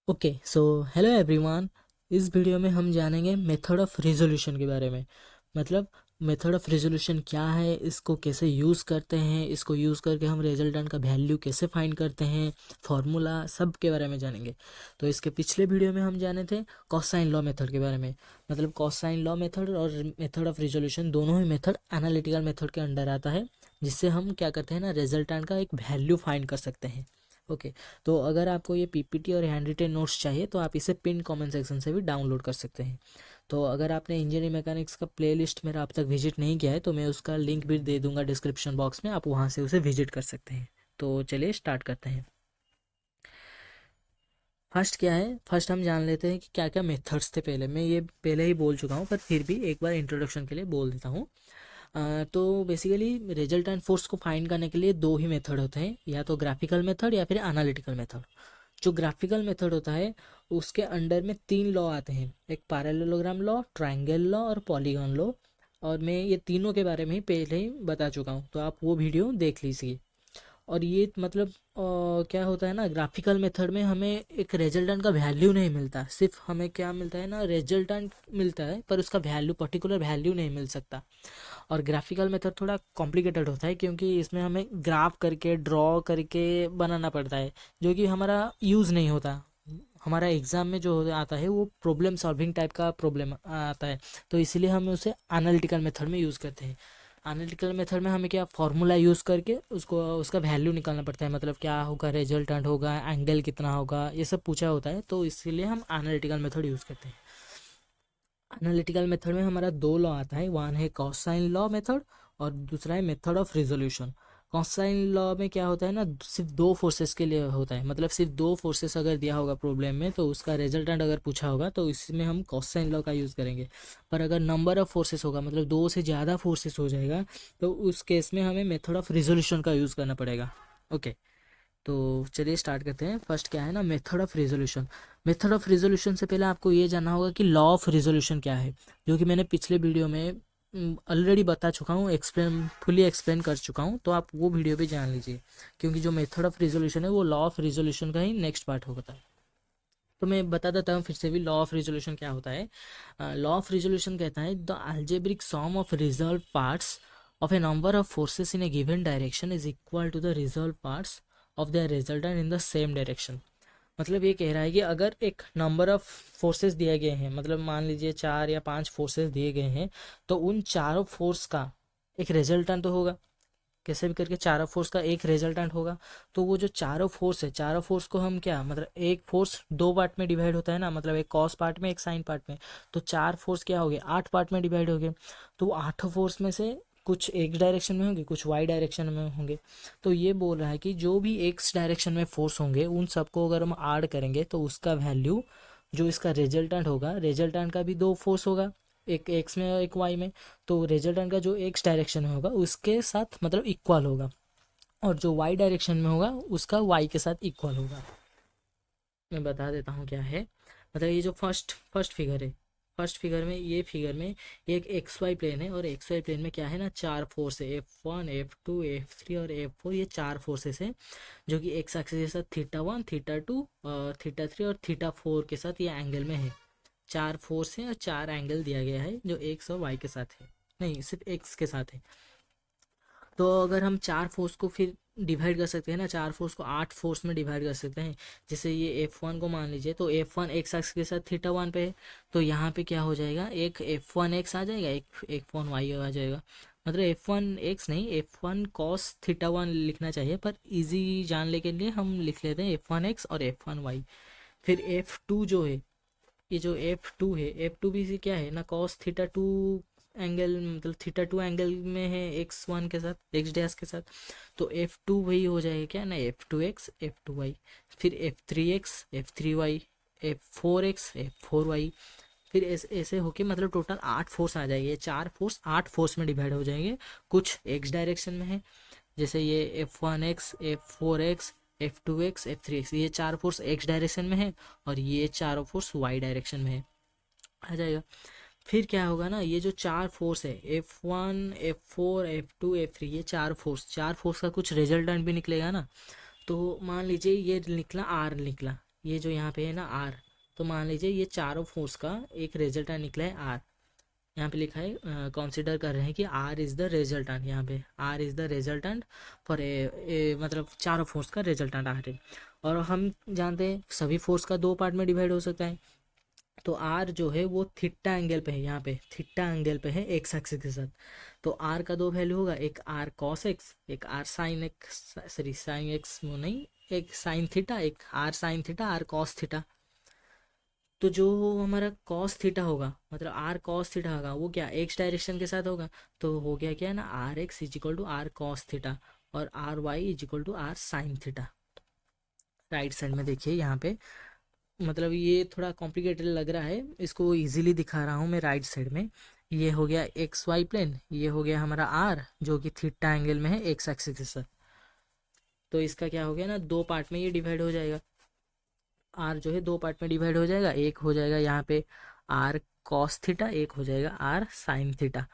Okay so hello everyone. इस video में हम जानेंगे मेथड ऑफ रिजोल्यूशन के बारे में। मतलब मेथड ऑफ रिजोल्यूशन क्या है, इसको कैसे यूज़ करते हैं, इसको यूज़ करके हम रिजल्टेंट का वैल्यू कैसे फाइंड करते हैं, फार्मूला सब के बारे में जानेंगे। तो इसके पिछले वीडियो में हम जाने थे कॉसाइन लॉ मेथड के बारे में। मतलब कॉसाइन लॉ मेथड और मेथड ऑफ रिजोल्यूशन दोनों ही मेथड एनालिटिकल मेथड के अंडर आता है, जिससे हम क्या करते हैं ना, रिजल्टेंट का एक वैल्यू फाइंड कर सकते हैं। ओके। तो अगर आपको ये पीपीटी और हैंड रिटेन नोट्स चाहिए तो आप इसे पिन कमेंट सेक्शन से भी डाउनलोड कर सकते हैं। तो अगर आपने इंजीनियरिंग मैकेनिक्स का प्लेलिस्ट मेरा अब तक विजिट नहीं किया है तो मैं उसका लिंक भी दे दूंगा डिस्क्रिप्शन बॉक्स में, आप वहाँ से उसे विजिट कर सकते हैं। तो चलिए स्टार्ट करते हैं। फर्स्ट क्या है, फर्स्ट हम जान लेते हैं कि क्या क्या मेथड्स थे। पहले मैं ये पहले ही बोल चुका हूँ पर फिर भी एक बार इंट्रोडक्शन के लिए बोल देता हूँ। तो बेसिकली रिजल्टेंट फोर्स को फाइंड करने के लिए दो ही मेथड होते हैं, या तो ग्राफिकल मेथड या फिर एनालिटिकल मेथड। जो ग्राफिकल मेथड होता है उसके अंडर में तीन लॉ आते हैं, एक पैरेललोग्राम लॉ, ट्रायंगल लॉ और पॉलीगॉन लॉ। और मैं ये तीनों के बारे में ही पहले ही बता चुका हूँ, तो आप वो वीडियो देख लीजिए। और ये मतलब क्या होता है ना, ग्राफिकल मेथड में हमें एक रिजल्टेंट का वैल्यू नहीं मिलता, सिर्फ हमें क्या मिलता है ना, रिजल्टेंट मिलता है पर उसका वैल्यू, पर्टिकुलर वैल्यू नहीं मिल सकता। और ग्राफिकल मेथड थोड़ा कॉम्प्लिकेटेड होता है क्योंकि इसमें हमें ग्राफ करके ड्रॉ करके बनाना पड़ता है, जो कि हमारा यूज़ नहीं होता। हमारा एग्ज़ाम में जो आता है वो प्रॉब्लम सॉल्विंग टाइप का प्रॉब्लम आता है, तो इसीलिए हम उसे एनालिटिकल मेथड में यूज़ करते हैं। एनालिटिकल मेथड में हमें क्या फार्मूला यूज़ करके उसको उसका वैल्यू निकालना पड़ता है, मतलब क्या होगा, रिजल्टेंट होगा, एंगल कितना होगा, ये सब पूछा होता है, तो इसीलिए हम एनालिटिकल मेथड यूज़ करते हैं। एनालिटिकल मेथड में हमारा दो लॉ आता है, वन है कॉसाइन लॉ मेथड और दूसरा है method of resolution. Cosine law में क्या होता है ना, सिर्फ दो फोर्सेस के लिए होता है, मतलब सिर्फ दो फोर्सेस अगर दिया होगा प्रॉब्लम में तो उसका रिजल्टेंट अगर पूछा होगा तो इसमें हम कॉसाइन लॉ का यूज़ करेंगे। पर अगर नंबर ऑफ फोर्सेस होगा, मतलब दो से ज़्यादा फोर्सेस हो जाएगा, तो उस केस में हमें मेथड ऑफ रिजोल्यूशन का यूज़ करना पड़ेगा। ओके। तो चलिए स्टार्ट करते हैं। फर्स्ट क्या है ना, method of resolution. Method of resolution से पहले आपको ये जानना होगा कि लॉ ऑफ रिजोल्यूशन क्या है, जो कि मैंने पिछले वीडियो में ऑलरेडी बता चुका हूँ, फुली एक्सप्लेन कर चुका हूँ, तो आप वो वीडियो भी जान लीजिए, क्योंकि जो मेथड ऑफ रिजोल्यूशन है वो लॉ ऑफ रिजोल्यूशन का ही नेक्स्ट पार्ट होता है। तो मैं बता देता हूँ फिर से भी, लॉ ऑफ रिजोल्यूशन क्या होता है। लॉ ऑफ रिजोल्यूशन कहता है the algebraic sum of resolve parts of a number of forces in a given direction is equal to the resolve parts of the resultant in the same direction. मतलब ये कह रहा है कि अगर एक नंबर ऑफ फोर्सेस दिए गए हैं, मतलब मान लीजिए चार या पांच फोर्सेस दिए गए हैं, तो उन चारों फोर्स का एक रिजल्टेंट तो होगा, कैसे भी करके चारों फोर्स का एक रिजल्टेंट होगा। तो वो जो चारों फोर्स है, चारों फोर्स को हम क्या, मतलब एक फोर्स दो पार्ट में डिवाइड होता है ना, मतलब एक कॉस पार्ट में एक साइन पार्ट में, तो चार फोर्स क्या हो गए, आठ पार्ट में डिवाइड हो गए। तो वो आठों फोर्स में से कुछ एक्स डायरेक्शन में होंगे, कुछ वाई डायरेक्शन में होंगे। तो ये बोल रहा है कि जो भी एक्स डायरेक्शन में फोर्स होंगे उन सबको अगर हम ऐड करेंगे तो उसका वैल्यू, जो इसका रिजल्टेंट होगा, रिजल्टेंट का भी दो फोर्स होगा, एक एक्स में और एक वाई में, तो रिजल्टेंट का जो एक्स डायरेक्शन में होगा उसके साथ मतलब इक्वल होगा, और जो वाई डायरेक्शन में होगा उसका वाई के साथ इक्वल होगा। मैं बता देता हूँ क्या है। मतलब ये जो फर्स्ट फर्स्ट फिगर है, फर्स्ट फिगर में, ये फिगर में एक एक्स वाई प्लेन है, और एक्स वाई प्लेन में क्या है ना, चार फोर्स है, F1 F2 F3 और F4, ये चार फोर्सेस हैं, जो कि एक्स एक्सिस के साथ थीटा 1 थीटा 2 थीटा 3 और थीटा 4 के साथ ये एंगल में है। चार फोर्स है और चार एंगल दिया गया है जो एक्स और वाई के साथ है, नहीं सिर्फ एक्स के साथ है। तो अगर हम चार फोर्स को फिर डिवाइड कर सकते हैं ना, चार फोर्स को आठ फोर्स में डिवाइड कर सकते हैं। जैसे ये F1 को मान लीजिए, तो F1 एक्स एक्स के साथ थीटा 1 पे है, तो यहाँ पे क्या हो जाएगा, एक F1 एक्स आ जाएगा, एक F1 वाई आ जाएगा। मतलब F1 एक्स नहीं, F1 कॉस थीटा 1 लिखना चाहिए, पर इजी जानने के लिए हम लिख लेते हैं F1 एक्स और F1 वाई। फिर F2 जो है, ये जो F2 है, F2 भी इसी क्या है ना, कॉस थीटा 2 एंगल, मतलब थीटा 2 एंगल में है X1 के साथ, एक्स डैश के साथ। तो F2 वही हो जाएगा क्या ना, F2 एक्स F2 वाई। फिर F3 x F3 Y, F4 x F4 Y. फिर ऐसे ऐसे होके मतलब टोटल आठ फोर्स आ जाएंगे, चार फोर्स आठ फोर्स में डिवाइड हो जाएंगे। कुछ एक्स डायरेक्शन में है, जैसे ये F1 x F4 x F2 x F3 x, ये चार फोर्स एक्स डायरेक्शन में है, और ये चारों फोर्स वाई डायरेक्शन में है, आ जाएगा। फिर क्या होगा ना, ये जो चार फोर्स है F1 F4 F2 F3, ये चार फोर्स का कुछ रिजल्टेंट भी निकलेगा ना। तो मान लीजिए ये निकला आर निकला, ये जो यहाँ पे है ना आर, तो मान लीजिए ये चारों फोर्स का एक रिजल्टेंट निकला है आर। यहाँ पे लिखा है कंसिडर कर रहे हैं कि आर इज़ द रिजल्टेंट, यहाँ पे R is the resultant for a मतलब चारों फोर्स का रिजल्टेंट आर है। और हम जानते हैं सभी फोर्स का दो पार्ट में डिवाइड हो सकता है। तो आर जो है वो थीटा एंगल पे है, यहाँ पे थीटा एंगल पे है एक्स एक्सिस के साथ। तो आर का दो वैल्यू होगा, एक आर कॉस एक्स, एक R sine X, sorry sine X वो नहीं, एक साइन थीटा, एक R sine theta, R cos theta. तो जो हमारा कॉस थीटा होगा मतलब आर कॉस थीटा होगा वो क्या एक्स डायरेक्शन के साथ होगा। तो हो गया क्या ना R X is equal to R cos theta और R Y is equal to R sine theta. Right side में देखिए यहाँ पे, मतलब ये थोड़ा कॉम्प्लिकेटेड लग रहा है, इसको इजीली दिखा रहा हूँ मैं राइट साइड में। ये हो गया एक्स वाई प्लेन, ये हो गया हमारा आर जो कि थीटा एंगल में है एक्स एक्सिस के साथ। तो इसका क्या हो गया ना दो पार्ट में ये डिवाइड हो जाएगा, आर जो है दो पार्ट में डिवाइड हो जाएगा। एक हो जाएगा यहाँ पे आर कॉस थीटा, एक हो जाएगा आर साइन थीटा।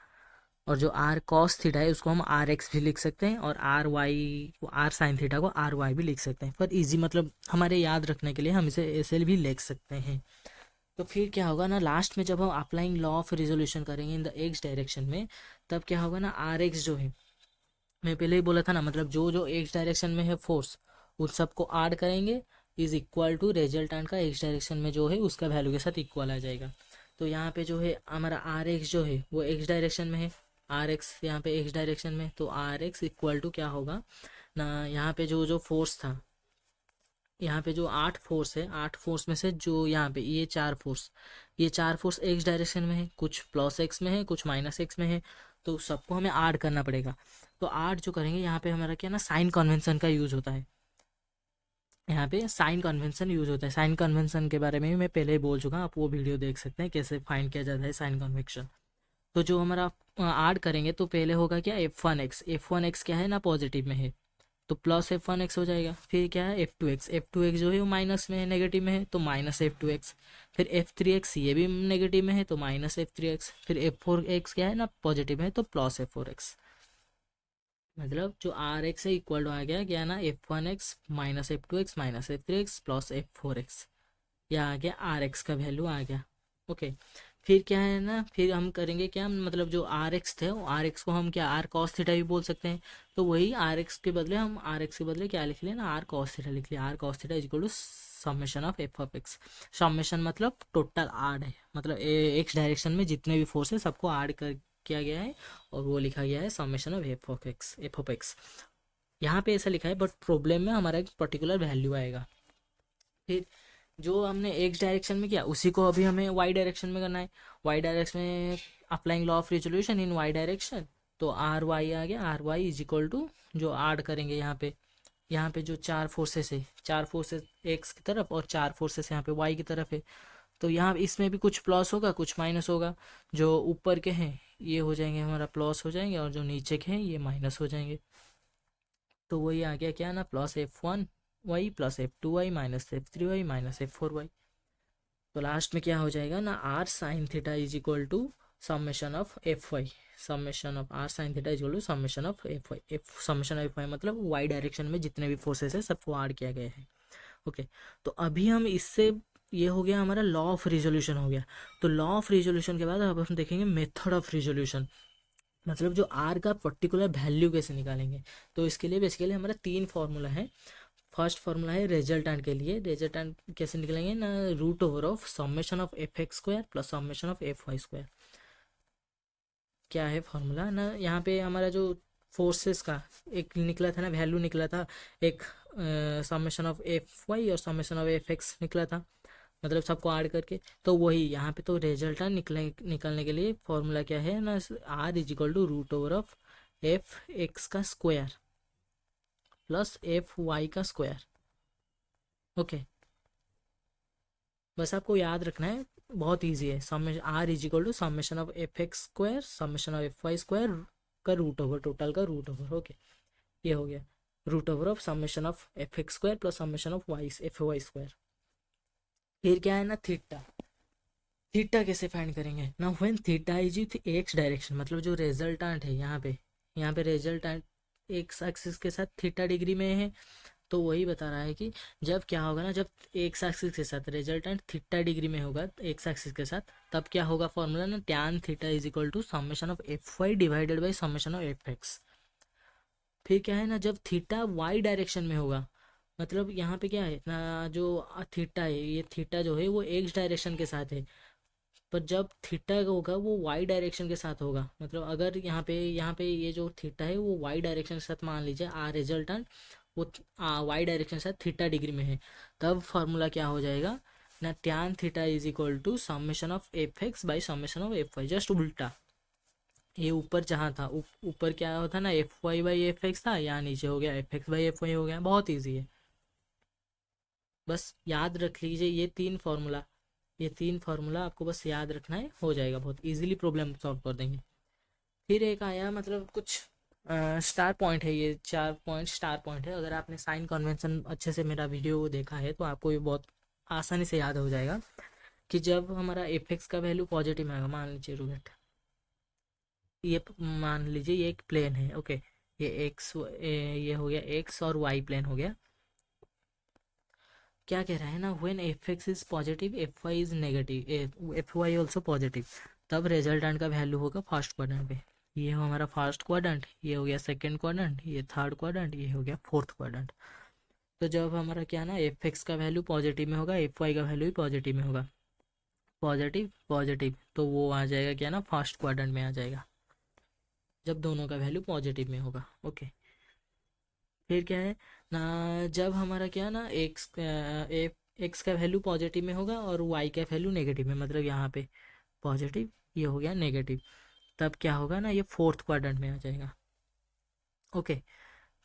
और जो आर कॉस थीटा है उसको हम आर एक्स भी लिख सकते हैं और R Y R sine theta को आर वाई भी लिख सकते हैं, पर इजी मतलब हमारे याद रखने के लिए हम इसे ऐसे भी लिख सकते हैं। तो फिर क्या होगा ना लास्ट में जब हम अप्लाइंग लॉ ऑफ रिजोल्यूशन करेंगे इन द एक्स डायरेक्शन में, तब क्या होगा ना आर एक्स जो है, मैं पहले ही बोला था ना मतलब जो जो एक्स डायरेक्शन में है फोर्स उन सबको ऐड करेंगे इज इक्वल टू रिजल्टेंट का एक्स डायरेक्शन में जो है उसका वैल्यू के साथ इक्वल आ जाएगा। तो यहाँ पे जो है हमारा आर एक्स जो है वो एक्स डायरेक्शन में है, आर एक्स यहाँ पे एक्स डायरेक्शन में, तो आर एक्स इक्वल टू क्या होगा ना, यहाँ पे जो जो फोर्स था, यहाँ पे जो 8 फोर्स है, 8 फोर्स में से जो यहाँ पे ये चार फोर्स एक्स डायरेक्शन में है, कुछ प्लस एक्स में है कुछ माइनस एक्स में है। तो सबको हमें ऐड करना पड़ेगा। तो ऐड जो करेंगे यहाँ पे हमारा क्या ना साइन कन्वेंशन का यूज़ होता है, यहाँ पे साइन कन्वेंशन यूज होता है। साइन कन्वेंशन के बारे में भी मैं पहले ही बोल चुका हूँ, आप वो वीडियो देख सकते हैं कैसे फाइंड किया जाता है साइन कन्वेंशन। तो जो हमारा ऐड करेंगे तो पहले होगा क्या F1x, F1x क्या है ना पॉजिटिव में है तो प्लस F1x हो जाएगा। फिर क्या है F2x, F2x जो है वो माइनस में है नेगेटिव में है तो माइनस F2x। फिर F3x ये भी नेगेटिव में है तो माइनस F3x। फिर F4x क्या है ना पॉजिटिव में है तो प्लस F4x। मतलब जो आर एक्स है इक्वल टू आ गया क्या ना F1x minus F2x minus F3x plus F4x। यह आ गया आर एक्स का वैल्यू आ गया। ओके, फिर क्या है ना फिर हम करेंगे क्या मतलब जो आर एक्स थे वो आर एक्स को हम क्या आर कॉस थीटा भी बोल सकते हैं। तो वही आर एक्स के बदले हम आर एक्स के बदले क्या लिख लिया ना आर कॉस थीटा लिख लिया। R cos theta is equal to summation of F of X. Summation मतलब टोटल आड है, मतलब एक्स डायरेक्शन में जितने भी फोर्स है सबको आड कर किया गया है और वो लिखा गया है summation of F of x. F of x यहाँ पे ऐसा लिखा है बट प्रॉब्लम में हमारा एक पर्टिकुलर वैल्यू आएगा। फिर जो हमने एक्स डायरेक्शन में किया उसी को अभी हमें वाई डायरेक्शन में करना है। वाई डायरेक्शन में applying law of resolution in Y direction, तो आर वाई आ गया, R Y is equal to जो ऐड करेंगे यहाँ पे जो चार फोर्सेस है, चार फोर्सेस एक्स की तरफ और चार फोर्सेस यहाँ पे वाई की तरफ है। तो यहाँ इसमें भी कुछ प्लस होगा कुछ माइनस होगा। जो ऊपर के हैं ये हो जाएंगे हमारा प्लस हो जाएंगे और जो नीचे के हैं ये माइनस हो जाएंगे। तो वही आ गया क्या ना plus F1y plus F2y minus F3y minus F4y। तो लास्ट में क्या हो जाएगा ना R sine theta is equal to summation of F Y. Summation of R sine theta is equal to summation of F Y. F summation of F Y मतलब Y direction में जितने भी फोर्सेस है सबको ऐड किया गया है। Okay, तो अभी हम इससे ये हो गया हमारा लॉ ऑफ रिजोल्यूशन हो गया। तो लॉ ऑफ रिजोल्यूशन के बाद अब हम देखेंगे मेथड ऑफ रिजोल्यूशन, मतलब जो आर का पर्टिकुलर वैल्यू कैसे निकालेंगे। तो इसके लिए बेसिकली हमारा तीन फार्मूला है। फर्स्ट फार्मूला है रिजल्टेंट के लिए, रिजल्टेंट कैसे निकलेंगे ना root over of summation of F X square plus summation of F Y square. क्या है फार्मूला ना यहाँ पे हमारा जो फोर्सेस का एक निकला था ना वैल्यू निकला था, एक समेशन ऑफ एफ वाई और समेशन ऑफ एफ एक्स निकला था, मतलब सबको ऐड करके। तो वही यहाँ पे तो रिजल्टेंट निकलने के लिए फॉर्मूला क्या है ना R is equal to root over of F X का स्क्वायर प्लस एफ वाई का स्क्वायर। ओके, बस आपको याद रखना है, बहुत इजी है। Summation R is equal to summation of F X square summation of F Y square का रूट ओवर, टोटल का रूट ओवर। ओके, ये हो गया root over of summation of F X square plus summation of Y F Y square. फिर क्या है ना theta, theta कैसे फाइंड करेंगे ना when theta is with x direction, मतलब जो रिजल्टेंट है यहाँ पे रिजल्टेंट एक्स एक्सिस के साथ थीटा डिग्री में है तो वही बता रहा है कि जब क्या होगा ना, जब एक्स एक्सिस के साथ रिजल्टेंट थीटा डिग्री में होगा एक्स एक्सिस के साथ, तब क्या होगा फॉर्मूला ना, tan theta is equal to summation of F Y divided by summation of F X. फिर क्या है ना, जब थीटा वाई डायरेक्शन में होगा, मतलब यहाँ पे क्या है ना, जो थीटा है, ये थीटा जो है वो एक्स डायरेक्शन के साथ है, पर जब थीटा होगा वो वाई डायरेक्शन के साथ होगा, मतलब अगर यहाँ पे ये जो थीटा है वो वाई डायरेक्शन के साथ मान लीजिए रिजल्टेंट वो वाई डायरेक्शन के साथ थीटा डिग्री में है, तब फार्मूला क्या हो जाएगा ना, tan theta is equal to summation of F X by summation of F Y, just उल्टा। ये ऊपर जहाँ था ऊपर क्या होता ना, F Y by F X था, यहाँ नीचे हो गया F X by F Y हो गया, बहुत ईजी है। बस याद रख लीजिए ये तीन फार्मूला आपको बस याद रखना है, हो जाएगा, बहुत इजीली प्रॉब्लम सॉल्व कर देंगे। फिर एक आया मतलब कुछ स्टार पॉइंट है, ये 4 पॉइंट स्टार पॉइंट है। अगर आपने साइन कन्वेंशन अच्छे से मेरा वीडियो देखा है तो आपको ये बहुत आसानी से याद हो जाएगा कि जब हमारा एफ एक्स का वैल्यू पॉजिटिव आएगा, मान लीजिए रूट, ये मान लीजिए ये एक प्लेन है, ओके, ये एक्स ये हो गया एक्स और वाई प्लेन हो गया। क्या कह रहा है ना, when F X is positive F Y is negative F Y also positive, तब रिजल्टेंट का वैल्यू होगा फर्स्ट क्वाड्रेंट पे। ये हो हमारा फर्स्ट क्वाड्रेंट, ये हो गया सेकंड क्वाड्रेंट, ये थर्ड क्वाड्रेंट, ये हो गया फोर्थ क्वाड्रेंट। तो जब हमारा क्या ना एफ एक्स का वैल्यू पॉजिटिव में होगा, एफ वाई का वैल्यू भी पॉजिटिव में होगा, पॉजिटिव पॉजिटिव, तो वो आ जाएगा क्या ना, फर्स्ट क्वाड्रेंट में आ जाएगा, जब दोनों का वैल्यू पॉजिटिव में होगा, ओके। फिर क्या है ना, जब हमारा क्या ना एक्स का वैल्यू पॉजिटिव में होगा और वाई का वैल्यू नेगेटिव में, मतलब यहाँ पे पॉजिटिव, ये हो गया नेगेटिव, तब क्या होगा ना, ये फोर्थ क्वाड्रेंट में आ जाएगा, ओके।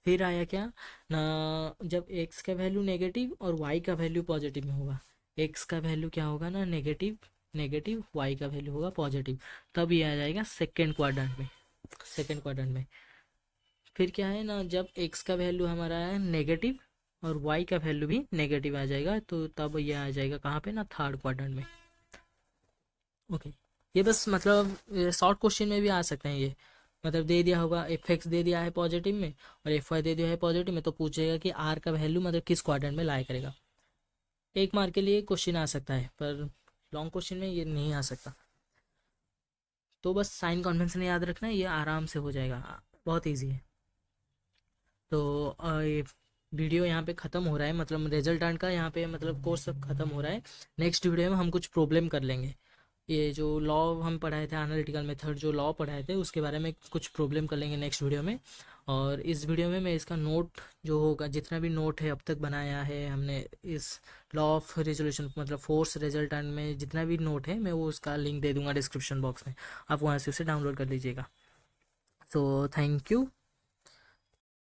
फिर आया क्या ना, जब एक्स का वैल्यू नेगेटिव और वाई का वैल्यू पॉजिटिव में होगा, एक्स का वैल्यू क्या होगा ना नेगेटिव नेगेटिव, वाई का वैल्यू होगा पॉजिटिव, तब ये आ जाएगा सेकेंड क्वाड्रेंट में, सेकेंड क्वाड्रेंट में। फिर क्या है ना, जब एक्स का वैल्यू हमारा है नेगेटिव और वाई का वैल्यू भी नेगेटिव आ जाएगा, तो तब ये आ जाएगा कहाँ पे ना, थर्ड क्वाड्रेंट में, ओके। ये बस मतलब शॉर्ट क्वेश्चन में भी आ सकते हैं ये, मतलब दे दिया होगा एफ एक्स दे दिया है पॉजिटिव में और एफ वाई दे दिया है पॉजिटिव में, तो पूछेगा कि आर का वैल्यू मतलब किस क्वाड्रेंट में लाया करेगा। एक मार्क के लिए क्वेश्चन आ सकता है, पर लॉन्ग क्वेश्चन में ये नहीं आ सकता। तो बस साइन कन्वेंशन याद रखना है, ये आराम से हो जाएगा, बहुत ईजी है। तो ये वीडियो यहाँ पे ख़त्म हो रहा है, मतलब रिजल्टेंट का यहाँ पे मतलब कोर्स सब ख़त्म हो रहा है। नेक्स्ट वीडियो में हम कुछ प्रॉब्लम कर लेंगे, ये जो लॉ हम पढ़ाए थे एनालिटिकल मेथड जो लॉ पढ़ाए थे उसके बारे में कुछ प्रॉब्लम कर लेंगे नेक्स्ट वीडियो में। और इस वीडियो में मैं इसका नोट जो होगा, जितना भी नोट है अब तक बनाया है हमने इस लॉ ऑफ रिजोल्यूशन मतलब फोर्स रिजल्टेंट में, जितना भी नोट है मैं वो उसका लिंक दे दूंगा डिस्क्रिप्शन बॉक्स में, आप वहाँ से उसे डाउनलोड कर लीजिएगा। So thank you.